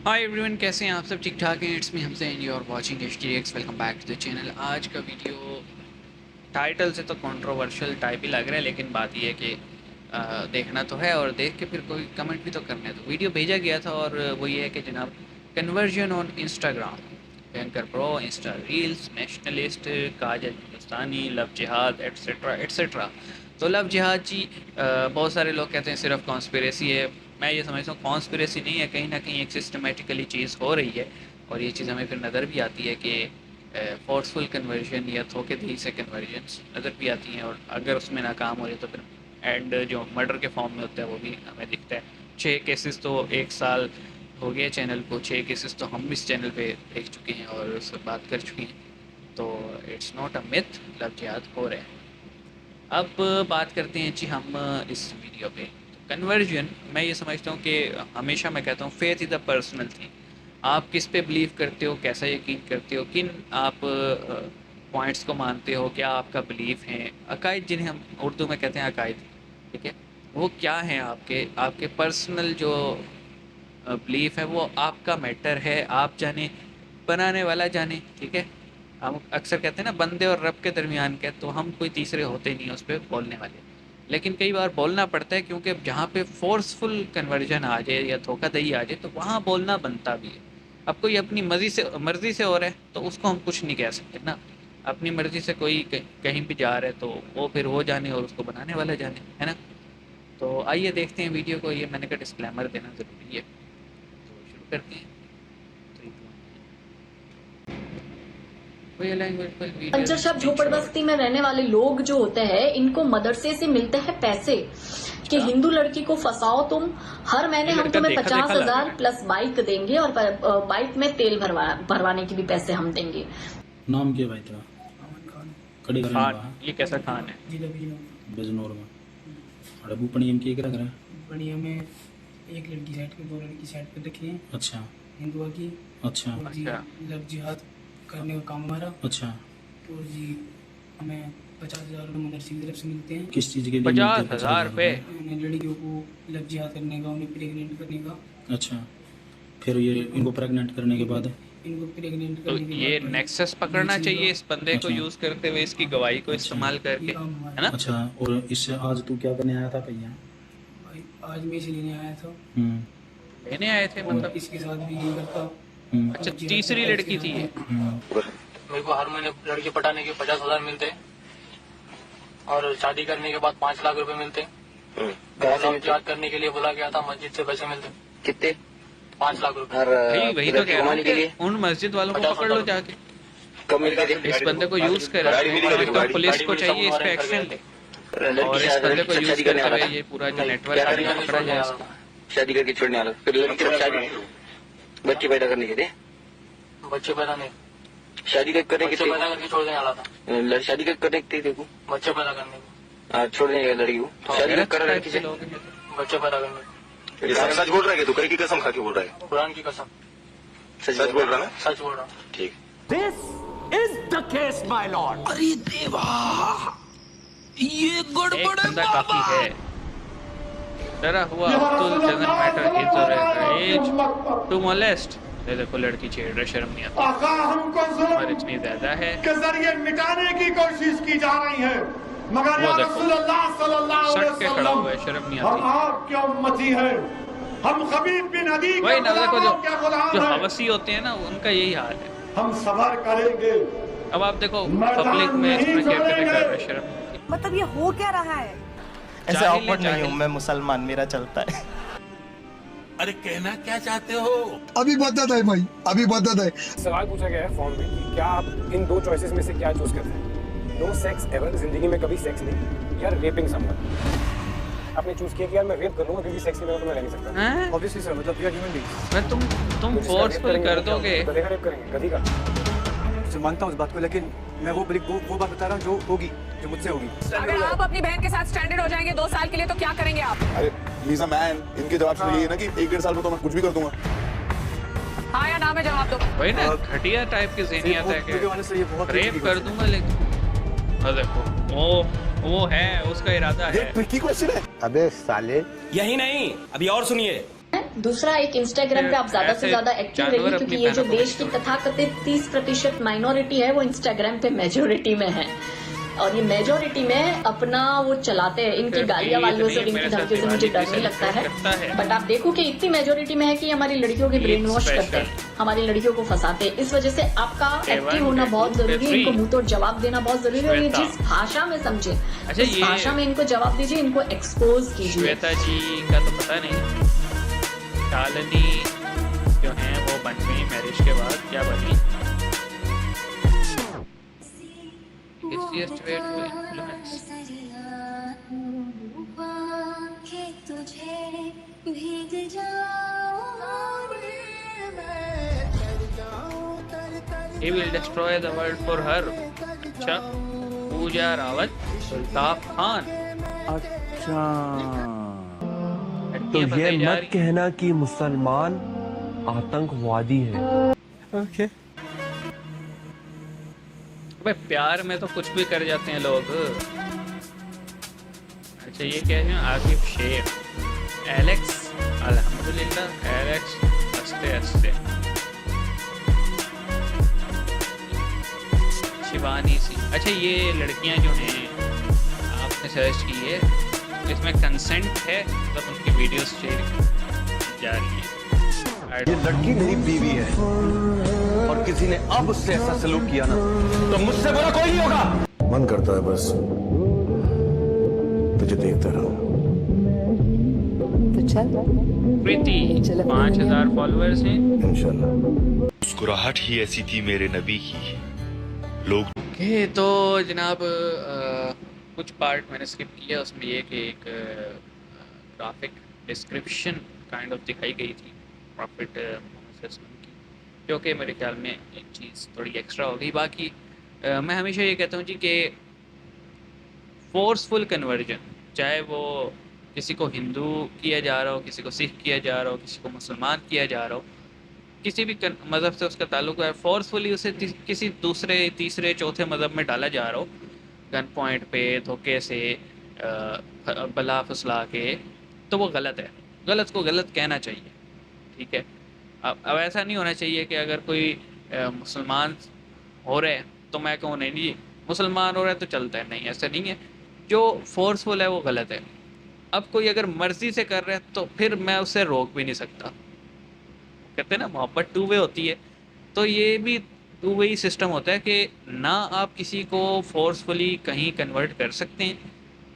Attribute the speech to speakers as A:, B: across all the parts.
A: Hi everyone, कैसे हैं आप सब? ठीक ठाक हैं। इट्स मी हमसे and you are watching HTX। Welcome back to the channel. आज का वीडियो टाइटल से तो कंट्रोवर्शियल टाइप ही लग रहा है, लेकिन बात ये है कि देखना तो है और देख के फिर कोई कमेंट भी तो करना है। तो वीडियो भेजा गया था और वो ये है कि जनाब, कन्वर्जन ऑन इंस्टाग्राम, भयंकर प्रो, इंस्टा रील्स, नेशनलिस्ट, काजल हिंदुस्तानी, लव जिहाद एट्सेट्रा एट्सेट्रा। तो लव जिहाद जी, बहुत सारे लोग कहते हैं सिर्फ कॉन्स्पिरेसी है। मैं ये समझता हूँ कॉन्स्पिरेसी नहीं है, कहीं ना कहीं एक सिस्टमेटिकली चीज़ हो रही है और ये चीज़ हमें फिर नज़र भी आती है कि फोर्सफुल कन्वर्जन या धोखेधड़ी से कन्वर्जन्स नज़र भी आती हैं, और अगर उसमें नाकाम हो रही तो फिर एंड जो मर्डर के फॉर्म में होता है वो भी हमें दिखता है। 6 केसेस तो 1 साल हो गया चैनल को, 6 केसेस तो हम इस चैनल पे देख चुके हैं और उस पर बात कर चुके हैं। तो it's not a myth, love जिहाद हो रहे हैं। अब बात करते हैं जी हम इस वीडियो पे। कन्वर्जन, मैं ये समझता हूँ कि हमेशा मैं कहता हूँ faith is a personal thing. आप किस पे बिलीव करते हो, कैसा यकीन करते हो, किन आप पॉइंट्स को मानते हो, क्या आपका बिलीफ है। अकायद जिन्हें हम उर्दू में कहते हैं अकायद, ठीक है, वो क्या हैं आपके पर्सनल जो बिलीफ है, वो आपका मैटर है। आप जाने, बनाने वाला जाने, ठीक है। हम अक्सर कहते हैं ना बंदे और रब के दरमियान के, तो हम कोई तीसरे होते नहीं उस पर बोलने वाले। लेकिन कई बार बोलना पड़ता है, क्योंकि जहाँ पे फोर्सफुल कन्वर्जन आ जाए या धोखाधड़ी आ जाए तो वहाँ बोलना बनता भी है। अब कोई अपनी मर्ज़ी से हो रहा है तो उसको हम कुछ नहीं कह सकते ना। अपनी मर्ज़ी से कोई कहीं भी जा रहा है तो वो फिर वो जाने और उसको बनाने वाला जाने, है ना। तो आइए देखते हैं वीडियो को। ये मैंने कहा डिस्क्लेमर देना ज़रूरी है, तो शुरू करते हैं।
B: पंचर शब्द झोपड़बस्ती में रहने वाले लोग जो होते हैं, इनको मदरसे से मिलते हैं पैसे कि हिंदू लड़की को फंसाओ तुम, हर महीने हम तुम्हें 50,000 प्लस बाइक देंगे और बाइक में तेल भरवाने के भी पैसे हम देंगे।
C: नाम क्या भाई तेरा? कड़ी
A: खान। ये कैसा खान है?
C: बिजनौर में। और अबू पणियम की क्या कर रहा है?
D: पणियम में एक लड़की साइड पे, 2 लड़की साइड पे रखी है।
C: अच्छा
D: हिंदुआ की।
C: अच्छा
D: लव जिहाद करने का काम हमारा।
C: अच्छा।
D: तो जी हमें 50,000 रुपये मदरसे की तरफ से मिलते हैं।
C: किस चीज़ के लिए?
A: 50,000 रुपये?
D: लड़कियों को लव जिहाद करने का, उन्हें प्रेग्नेंट करने का।
C: अच्छा, फिर ये इनको प्रेग्नेंट करने के बाद
D: इनको प्रेग्नेंट
A: तो
D: करने के
A: ये
D: बाद
A: नेक्सस पकड़ना चाहिए इस बंदे को,
C: अच्छा।
A: यूज़ करते हुए इसकी गवाही को
C: अच्छा।
A: इस्तेमाल करके,
D: काम हमारा।
A: है ना।
C: अच्छा, और इससे आज तू क्या करने आया था भैया?
D: भाई आज मैं इसे लेने आया था
A: लेने आए थे, मतलब
D: इसके साथ भी यही करता।
A: अच्छा, तीसरी लड़की थी ये।
E: मेरे को हर महीने लड़की पटाने के 50,000 मिलते हैं और शादी करने के बाद 5 लाख रुपए मिलते हैं। याद करने के लिए बोला गया था, मस्जिद से पैसे मिलते हैं।
F: कितने?
E: 5 लाख रुपए।
A: वही तो कह रहा हूँ कि उन मस्जिद वालों को पकड़ लो जाके,
F: कब मिलते थे?
A: इस बंदे को यूज करे। तो पुलिस को चाहिए इस पे एक्शन ले और इस बंदे को यूज करते हुए ये पूरा जो नेटवर्क है पकड़ा जाए इसका।
F: शादी करके छोड़ने वाला, फिर लड़की को शादी, बच्चे पैदा करने के लिए।
E: बच्चे पैदा नहीं,
F: शादी करने
E: बच्चे
F: के
E: पैदा करके छोड़ देने वाला था।
F: शादी करने के देखो,
E: बच्चे पैदा करने को,
F: छोड़ देने का लड़की को। शादी कर लड़की से,
E: बच्चे पैदा करने को।
G: सच बोल रहा है? तू करी की कसम खा के बोल रहा है?
E: कुरान की कसम
G: सच बोल रहा है?
E: सच बोल रहा हूँ।
G: ठीक।
H: This is the case, my lord.
C: अरे देवा, ये गड़बड़ है
A: काफी है। डरा हुआ Abdul doesn't matter his or her age to molest। ये देखो लड़की छेड़ रहा, शर्म नहीं आती।
I: आका हमको
A: और इतनी ज्यादा है
I: के जरिए मिटाने की कोशिश की जा रही है, मगर या रसूलुल्लाह सल्लल्लाहु अलैहि
A: सट के खड़ा हुआ है,
I: वसल्लम
A: शर्म नहीं
I: हम
A: आती।
I: आपके उम्मती हैं, हम खबीब बिन अदी के
A: वही ना, देखो
I: गुलाम
A: जो
I: हैं।
A: हवसी होते हैं ना, उनका यही हाल है।
I: हम सबर करेंगे।
A: अब आप देखो पब्लिक में इसमें क्या कर रहा है, शर्म।
J: मतलब ये हो क्या रहा है?
K: ऐसे ऑकवर्ड नहीं हूँ मैं, मुसलमान, मेरा चलता है।
H: अरे कहना क्या चाहते हो?
L: अभी बदत है भाई, अभी बदत है।
M: सवाल पूछा गया है फॉर्म में कि क्या आप इन 2 चॉइसेस में से क्या चूज करते हैं? नो सेक्स एवर, जिंदगी में कभी सेक्स नहीं, या रेपिंग समवन। आपने चूज किया कि यार मैं रेप कर लूंगा क्योंकि सेक्स के बिना तो मैं रह नहीं सकता। ऑब्वियसली सर, मतलब वी आर ह्यूमन बीइंग्स।
A: मैं तुम फोर्सफुल कर दोगे,
M: गधे का रेप करेंगे, गधी का। मैं मानता हूं उस बात को, लेकिन मैं वो बात बता रहा हूं जो होगी, जो मुझसे होगी।
J: अगर आप अपनी बहन के साथ स्ट्रैंडेड हो जाएंगे 2 साल के लिए तो क्या करेंगे आप?
G: अरे लीजा मैन, इनके जवाब से यही है ना कि 1-1.5 साल में तो मैं कुछ भी कर दूंगा।
J: हाँ या ना में जवाब दो।
A: वही ना, घटिया टाइप की ज़हनियत है कि रेप कर दूंगा। लेकिन देखो वो है, उसका इरादा है।
G: ट्रिकी क्वेश्चन है।
K: अबे साले,
H: यही नहीं, अभी और सुनिए।
B: दूसरा, एक इंस्टाग्राम पे आप ज्यादा से ज्यादा एक्टिव रहिए, क्योंकि ये जो देश की तथाकथित 30% माइनॉरिटी है वो इंस्टाग्राम पे मेजोरिटी में है, और ये मेजोरिटी में अपना वो चलाते हैं। इनकी गालियां वालियों से, इनकी धमकियों से मुझे डर नहीं लगता है, बट आप देखो कि इतनी मेजोरिटी में है कि हमारी लड़कियों की ब्रेन वॉश करते हैं, हमारी लड़कियों को फंसाते हैं। इस वजह से आपका एक्टिव होना बहुत जरूरी है, इनको मुंह तोड़ जवाब देना बहुत जरूरी है, और ये जिस भाषा में समझे उस भाषा में इनको जवाब दीजिए, इनको एक्सपोज कीजिए।
A: श्वेता जी का तो पता नहीं, शालिनी जो है वो बन गई मैरिज के बाद, क्या बनी? Easiest way to influence. He will destroy the world for her. अच्छा, पूजा रावत, अल्ताफ खान।
H: अच्छा, तो ये मत कहना कि मुसलमान आतंकवादी है। ओके।
A: प्यार में तो कुछ भी कर जाते हैं लोग। अच्छा, ये क्या है? आकिब शेर, एलेक्स, अल्हम्दुलिल्लाह, एलेक्स हंसते हंसते, शिवानी सी। अच्छा, ये लड़कियां जो हैं आपने सर्च की है, इसमें कंसेंट है, मतलब उनकी वीडियोस शेयर जा रही है।
H: ये लड़की मेरी बीवी है और किसी ने अब उससे ऐसा सलूक किया ना तो मुझसे बुरा कोई नहीं होगा।
G: मन करता है बस तुझे देखता रहूं।
N: तो चल
A: प्रीति 5000 फॉलोअर्स हैं
G: इंशाल्लाह।
O: मुस्कुराहट ही ऐसी थी मेरे नबी की, लोग
A: ओके। तो जनाब कुछ पार्ट मैंने स्किप किया, उसमें ये कि एक ग्राफिक डिस्क्रिप्शन काइंड ऑफ दिखाई गई थी प्रॉफिट मोहम्मद की, जो कि मेरे ख्याल में एक चीज़ थोड़ी एक्स्ट्रा हो गई। बाकी मैं हमेशा ये कहता हूँ जी कि फोर्सफुल कन्वर्जन, चाहे वो किसी को हिंदू किया जा रहा हो, किसी को सिख किया जा रहा हो, किसी को मुसलमान किया जा रहा हो, किसी भी मज़हब से उसका ताल्लुक है, फोर्सफुली उसे किसी दूसरे तीसरे चौथे मज़हब में डाला जा रहा हो, गन पॉइंट पे धोखे से बला फुसला के, तो वो गलत है। गलत को गलत कहना चाहिए, ठीक है। अब ऐसा नहीं होना चाहिए कि अगर कोई मुसलमान हो रहे हैं तो मैं कहूँ नहीं जी मुसलमान हो रहा है तो चलता है, नहीं, ऐसा नहीं है। जो फोर्सफुल है वो गलत है। अब कोई अगर मर्ज़ी से कर रहा है तो फिर मैं उसे रोक भी नहीं सकता। कहते हैं ना मोहब्बत टू वे होती है, तो ये भी टू वे ही सिस्टम होता है कि ना आप किसी को फोर्सफुली कहीं कन्वर्ट कर सकते हैं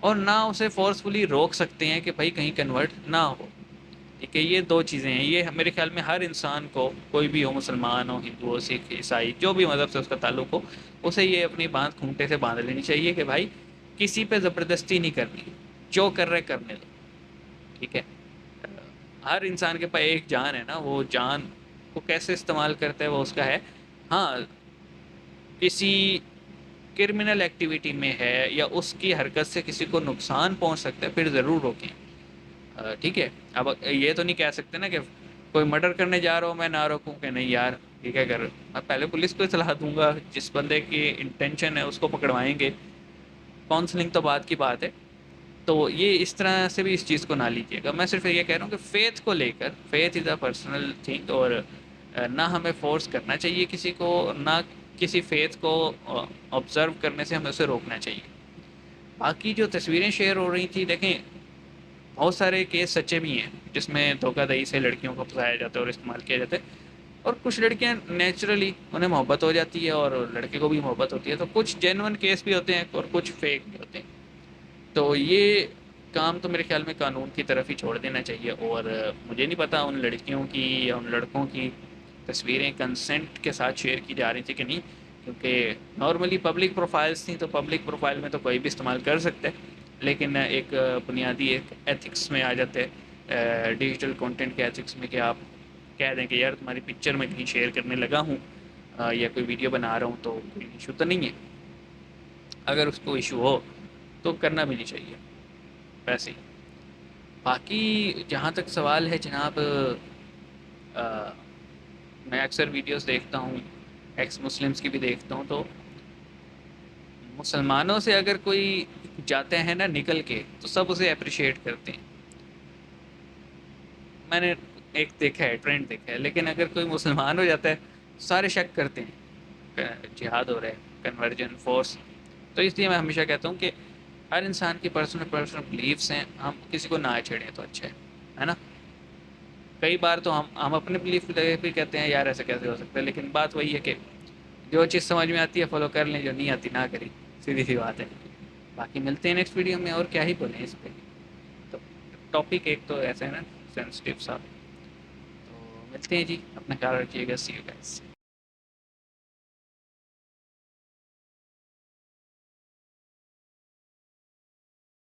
A: और ना उसे फोर्सफुली रोक सकते हैं कि भाई कहीं कन्वर्ट ना हो, ठीक है। ये दो चीज़ें हैं। ये मेरे ख्याल में हर इंसान को, कोई भी हो, मुसलमान हो, हिंदू हो, सिख, ईसाई, जो भी मज़हब से उसका ताल्लुक हो, उसे ये अपनी बात खूंटे से बांध लेनी चाहिए कि भाई किसी पे ज़बरदस्ती नहीं करनी, जो कर रहे करने दो, ठीक है। हर इंसान के पास एक जान है ना, वो जान को कैसे इस्तेमाल करता है वो उसका है। हाँ, किसी क्रिमिनल एक्टिविटी में है या उसकी हरकत से किसी को नुकसान पहुंच सकता है, फिर ज़रूर रोकें, ठीक है। अब ये तो नहीं कह सकते ना कि कोई मर्डर करने जा रहा हो मैं ना रोकूं कि नहीं यार ठीक है कर, मैं पहले पुलिस को सलाह दूंगा, जिस बंदे की इंटेंशन है उसको पकड़वाएंगे, काउंसलिंग तो बात की बात है। तो ये इस तरह से भी इस चीज़ को ना लीजिएगा। मैं सिर्फ ये कह रहा हूँ कि फ़ेथ को लेकर, faith is a personal thing, और ना हमें फोर्स करना चाहिए किसी को, ना किसी फ़ेथ को ऑब्ज़र्व करने से हमें उसे रोकना चाहिए। बाकी जो तस्वीरें शेयर हो रही थी, देखें बहुत सारे केस सच्चे भी हैं जिसमें धोखाधड़ी से लड़कियों को फंसाया जाता है और इस्तेमाल किया जाता है, और कुछ लड़कियां नेचुरली उन्हें मोहब्बत हो जाती है और लड़के को भी मोहब्बत होती है। तो कुछ जेन्युइन केस भी होते हैं और कुछ फेक भी होते हैं। तो ये काम तो मेरे ख्याल में कानून की तरफ ही छोड़ देना चाहिए। और मुझे नहीं पता उन लड़कियों की या उन लड़कों की तस्वीरें कंसेंट के साथ शेयर की जा रही थी कि नहीं, क्योंकि नॉर्मली पब्लिक प्रोफाइल्स थी, तो पब्लिक प्रोफाइल में तो कोई भी इस्तेमाल कर सकता है, लेकिन एक बुनियादी एक एथिक्स में आ जाते हैं, डिजिटल कंटेंट के एथिक्स में, कि आप कह दें कि यार तुम्हारी पिक्चर में कहीं शेयर करने लगा हूँ या कोई वीडियो बना रहा हूँ तो कोई इशू तो नहीं है। अगर उसको इशू हो तो करना भी नहीं चाहिए वैसे ही। बाकी जहाँ तक सवाल है जनाब, मैं अक्सर वीडियोस देखता हूँ, एक्स मुस्लिम्स की भी देखता हूँ, तो मुसलमानों से अगर कोई जाते हैं ना निकल के, तो सब उसे अप्रिशिएट करते हैं। मैंने एक देखा है, ट्रेंड देखा है, लेकिन अगर कोई मुसलमान हो जाता है सारे शक करते हैं जिहाद हो रहा है, कन्वर्जन फोर्स। तो इसलिए मैं हमेशा कहता हूँ कि हर इंसान की पर्सनल बिलीव्स हैं, हम किसी को ना छेड़ें तो अच्छा है ना। कई बार तो हम अपने बिलीफ भी कहते हैं यार ऐसा कैसे हो सकता है, लेकिन बात वही है कि जो चीज़ समझ में आती है फॉलो कर लें, जो नहीं आती ना करें, सीधी सी बात है। बाकी मिलते हैं नेक्स्ट वीडियो में, और क्या ही बोलें इस पर। तो टॉपिक एक तो ऐसा है ना सेंसिटिव सा, तो मिलते हैं जी, अपना ख्याल रखिएगा, सी यू गाइस।